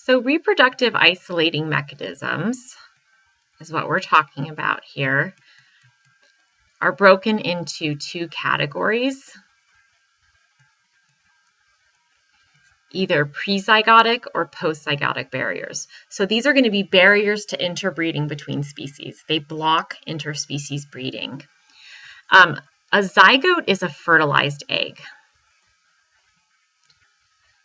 So reproductive isolating mechanisms is what we're talking about here, are broken into two categories, either prezygotic or postzygotic barriers. So these are going to be barriers to interbreeding between species. They block interspecies breeding. A zygote is a fertilized egg.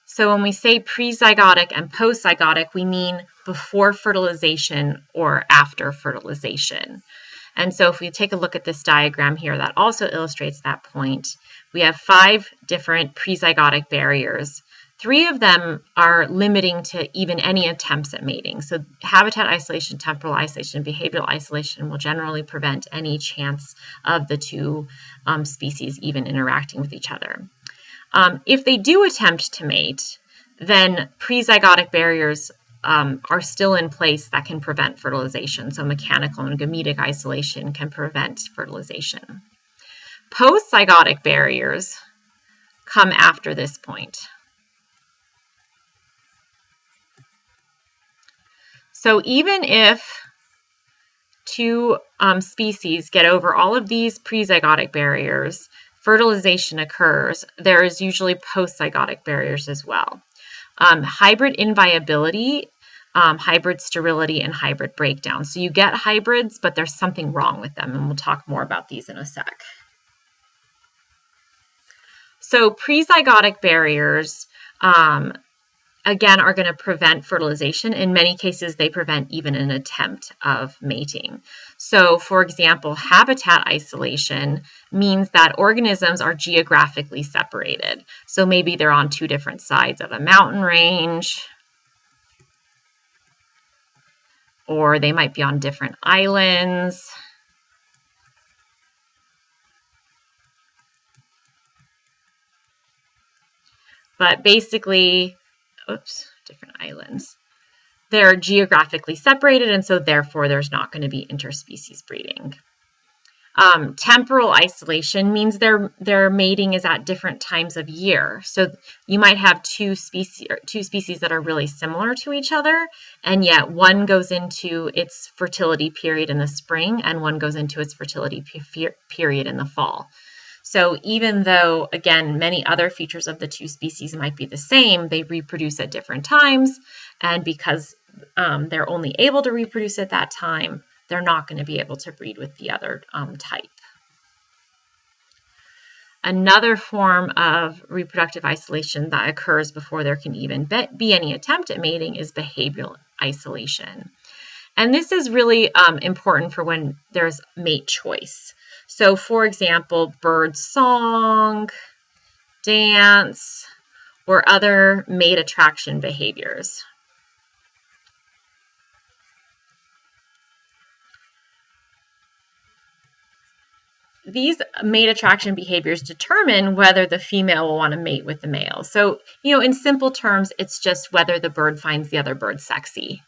So when we say prezygotic and postzygotic, we mean before fertilization or after fertilization. And so if we take a look at this diagram here, that also illustrates that point. We have 5 different prezygotic barriers. 3 of them are limiting to even any attempts at mating. So habitat isolation, temporal isolation, behavioral isolation will generally prevent any chance of the two species even interacting with each other. If they do attempt to mate, then prezygotic barriers are still in place that can prevent fertilization. So mechanical and gametic isolation can prevent fertilization. Postzygotic barriers come after this point. So even if 2 species get over all of these prezygotic barriers, fertilization occurs, there is usually postzygotic barriers as well. Hybrid inviability, hybrid sterility, and hybrid breakdown. So you get hybrids, but there's something wrong with them, and we'll talk more about these in a sec. So prezygotic barriers, again, are going to prevent fertilization. In many cases, they prevent even an attempt of mating. So, for example, habitat isolation means that organisms are geographically separated. So maybe they're on 2 different sides of a mountain range, or they might be on different islands. But basically, different islands. They're geographically separated, and so therefore there's not going to be interspecies breeding. Temporal isolation means their mating is at different times of year. So you might have two species that are really similar to each other, and yet one goes into its fertility period in the spring and one goes into its fertility period in the fall. So even though, again, many other features of the 2 species might be the same, they reproduce at different times, and because they're only able to reproduce at that time, they're not going to be able to breed with the other type. Another form of reproductive isolation that occurs before there can even be any attempt at mating is behavioral isolation. And this is really important for when there's mate choice. So, for example, bird song, dance, or other mate attraction behaviors. These mate attraction behaviors determine whether the female will want to mate with the male. So, in simple terms, it's just whether the bird finds the other bird sexy,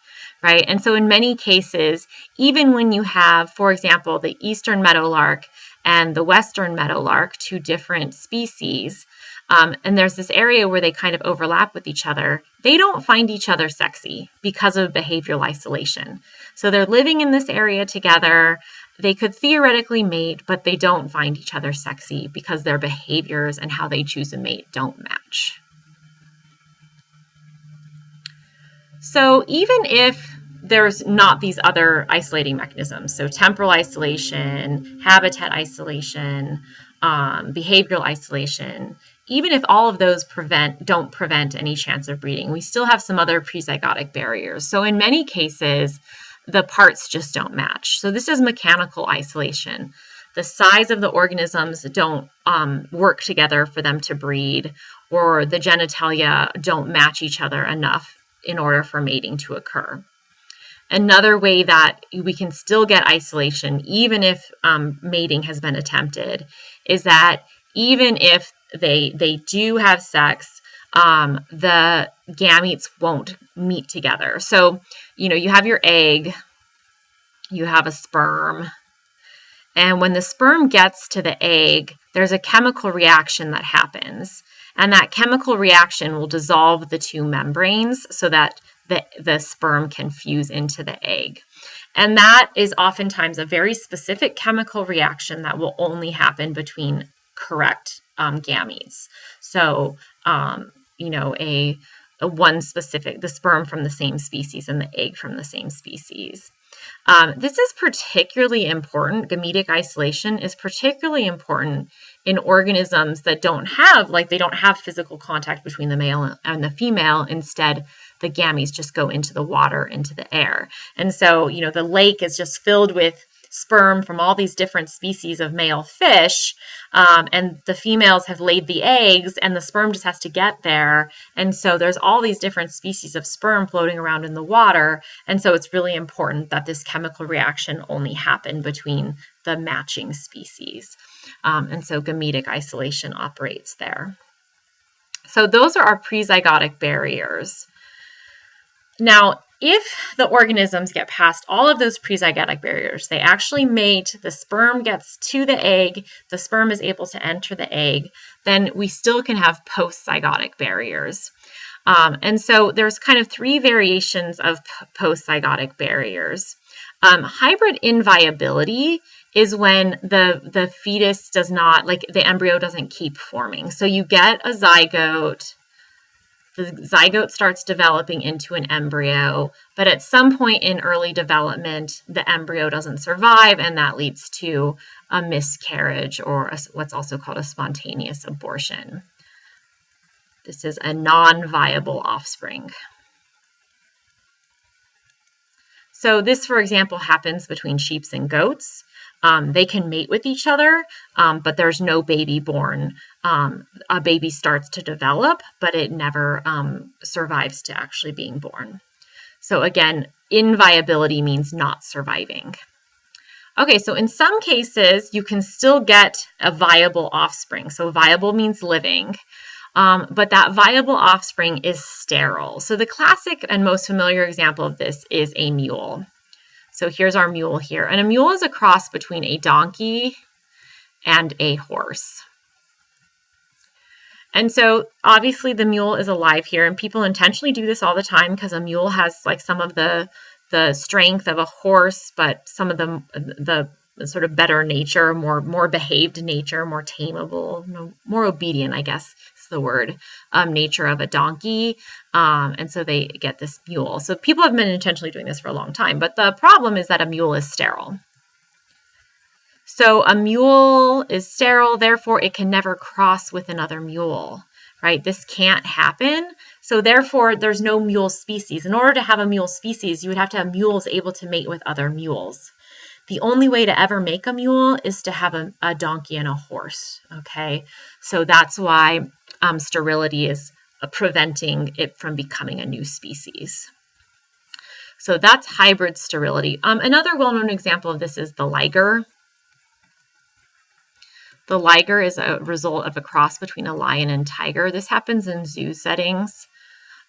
right? And so in many cases, even when you have, for example, the eastern meadowlark and the western meadowlark, 2 different species, and there's this area where they kind of overlap with each other, they don't find each other sexy because of behavioral isolation. So they're living in this area together. They could theoretically mate, but they don't find each other sexy because their behaviors and how they choose a mate don't match. So even if there's not these other isolating mechanisms, so temporal isolation, habitat isolation, behavioral isolation, even if all of those don't prevent any chance of breeding, we still have some other prezygotic barriers. So in many cases, the parts just don't match. So this is mechanical isolation. The size of the organisms don't work together for them to breed, or the genitalia don't match each other enough in order for mating to occur. Another way that we can still get isolation, even if mating has been attempted, is that even if they do have sex, the gametes won't meet together. So, you have your egg, you have a sperm, and when the sperm gets to the egg, there's a chemical reaction that happens. And that chemical reaction will dissolve the two membranes so that the sperm can fuse into the egg. And that is oftentimes a very specific chemical reaction that will only happen between correct gametes. So, the sperm from the same species and the egg from the same species. This is particularly important. Gametic isolation is particularly important in organisms that don't have physical contact between the male and the female. Instead, the gametes just go into the water, into the air. And so, the lake is just filled with sperm from all these different species of male fish, and the females have laid the eggs, and the sperm just has to get there. And so there's all these different species of sperm floating around in the water, and so it's really important that this chemical reaction only happen between the matching species. And so gametic isolation operates there. So those are our prezygotic barriers. Now, if the organisms get past all of those prezygotic barriers, they actually mate, the sperm gets to the egg, the sperm is able to enter the egg, then we still can have postzygotic barriers. And so there's kind of three variations of postzygotic barriers. Hybrid inviability is when the fetus does not, the embryo doesn't keep forming. So you get a zygote. The zygote starts developing into an embryo, but at some point in early development, the embryo doesn't survive, and that leads to a miscarriage, or what's also called a spontaneous abortion. This is a non-viable offspring. So this, for example, happens between sheep and goats. They can mate with each other, but there's no baby born. A baby starts to develop, but it never survives to actually being born. So again, inviability means not surviving. Okay, so in some cases, you can still get a viable offspring. So viable means living, but that viable offspring is sterile. So the classic and most familiar example of this is a mule. So here's our mule here. And a mule is a cross between a donkey and a horse. And so obviously the mule is alive here, and people intentionally do this all the time because a mule has some of the strength of a horse, but some of the sort of better nature, more behaved nature, more tameable, more obedient, I guess is the word, nature of a donkey. And so they get this mule. So people have been intentionally doing this for a long time, but the problem is that a mule is sterile. So a mule is sterile, therefore it can never cross with another mule, right? This can't happen. So therefore there's no mule species. In order to have a mule species, you would have to have mules able to mate with other mules. The only way to ever make a mule is to have a donkey and a horse, okay? So that's why sterility is preventing it from becoming a new species. So that's hybrid sterility. Another well-known example of this is the liger. The liger is a result of a cross between a lion and tiger. This happens in zoo settings.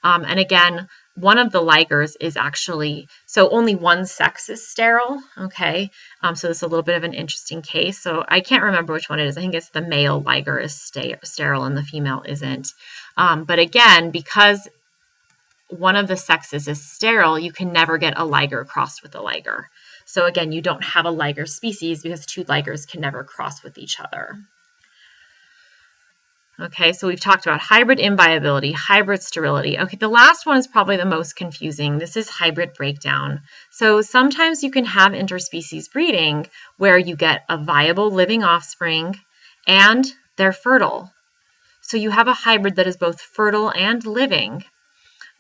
And again, one of the ligers is actually, so only one sex is sterile, okay? So this is a little bit of an interesting case. So I can't remember which one it is. I think it's the male liger is sterile and the female isn't. But again, because one of the sexes is sterile, you can never get a liger crossed with a liger. So again, you don't have a liger species because two ligers can never cross with each other. Okay, so we've talked about hybrid inviability, hybrid sterility. Okay, the last one is probably the most confusing. This is hybrid breakdown. So sometimes you can have interspecies breeding where you get a viable living offspring and they're fertile. So you have a hybrid that is both fertile and living.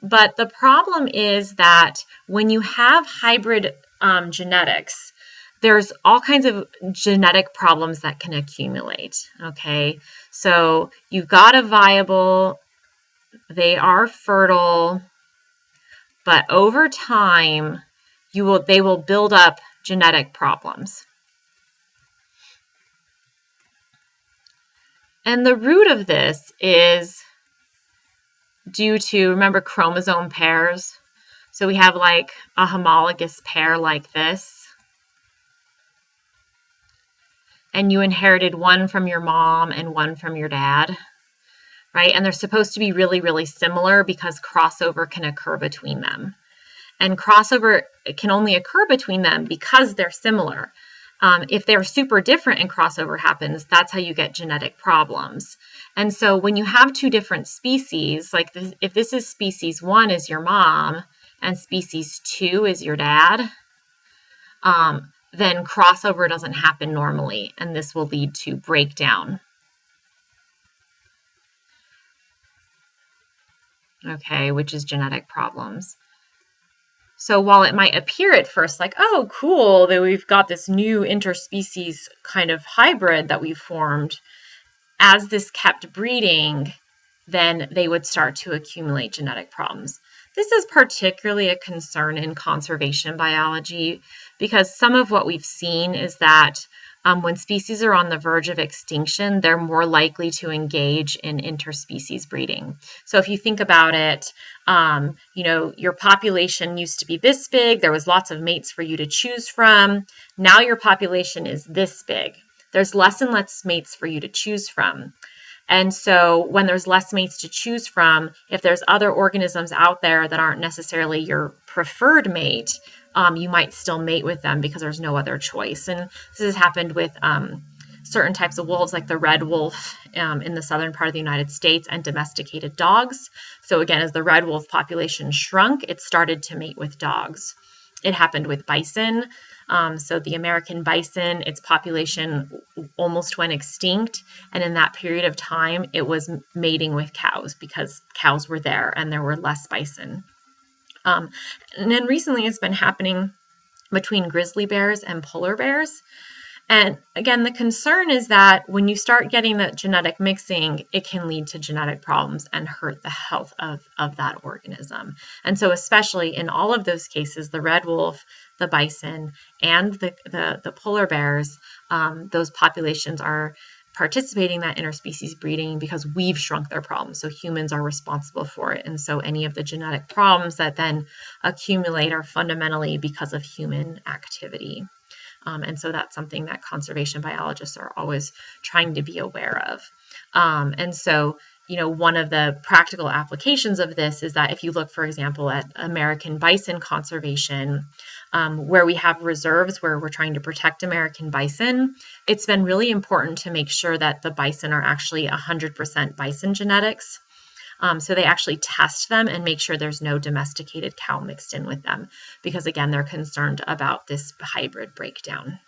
But the problem is that when you have hybrid genetics, there's all kinds of genetic problems that can accumulate, okay? So you've got a viable, they are fertile, but over time, they will build up genetic problems. And the root of this is due to, remember, chromosome pairs? So we have like a homologous pair like this. And you inherited one from your mom and one from your dad. right? And they're supposed to be really, really similar because crossover can occur between them. And crossover can only occur between them because they're similar. If they're super different and crossover happens, that's how you get genetic problems. And so when you have two different species, like this, if this is species 1 is your mom and species 2 is your dad, then crossover doesn't happen normally, and this will lead to breakdown. Okay, which is genetic problems. So while it might appear at first like, oh, cool, that we've got this new interspecies kind of hybrid that we've formed, as this kept breeding, then they would start to accumulate genetic problems. This is particularly a concern in conservation biology because some of what we've seen is that when species are on the verge of extinction, they're more likely to engage in interspecies breeding. So if you think about it, your population used to be this big, there was lots of mates for you to choose from. Now your population is this big. There's less and less mates for you to choose from. And so when there's less mates to choose from, if there's other organisms out there that aren't necessarily your preferred mate, you might still mate with them because there's no other choice. And this has happened with certain types of wolves, like the red wolf in the southern part of the United States, and domesticated dogs. So again, as the red wolf population shrunk, it started to mate with dogs. It happened with bison. So the American bison, its population almost went extinct. And in that period of time, it was mating with cows because cows were there and there were less bison. And then recently it's been happening between grizzly bears and polar bears. And again, the concern is that when you start getting that genetic mixing, it can lead to genetic problems and hurt the health of that organism. And so especially in all of those cases, the red wolf, the bison, and the polar bears, those populations are participating in that interspecies breeding because we've shrunk their problems. So humans are responsible for it. And so any of the genetic problems that then accumulate are fundamentally because of human activity. And so that's something that conservation biologists are always trying to be aware of. And so, one of the practical applications of this is that if you look, for example, at American bison conservation, where we have reserves where we're trying to protect American bison, it's been really important to make sure that the bison are actually 100% bison genetics. So they actually test them and make sure there's no domesticated cow mixed in with them because, again, they're concerned about this hybrid breakdown.